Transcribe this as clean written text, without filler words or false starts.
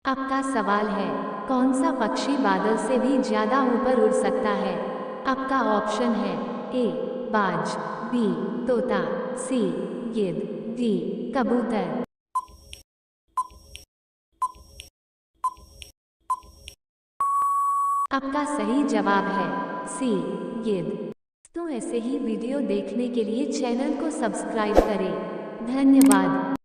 आपका सवाल है, कौन सा पक्षी बादल से भी ज्यादा ऊपर उड़ सकता है? आपका ऑप्शन है ए बाज, बी तोता, सी गिद्ध, डी कबूतर। आपका सही जवाब है सी गिद्ध। तो ऐसे ही वीडियो देखने के लिए चैनल को सब्सक्राइब करें। धन्यवाद।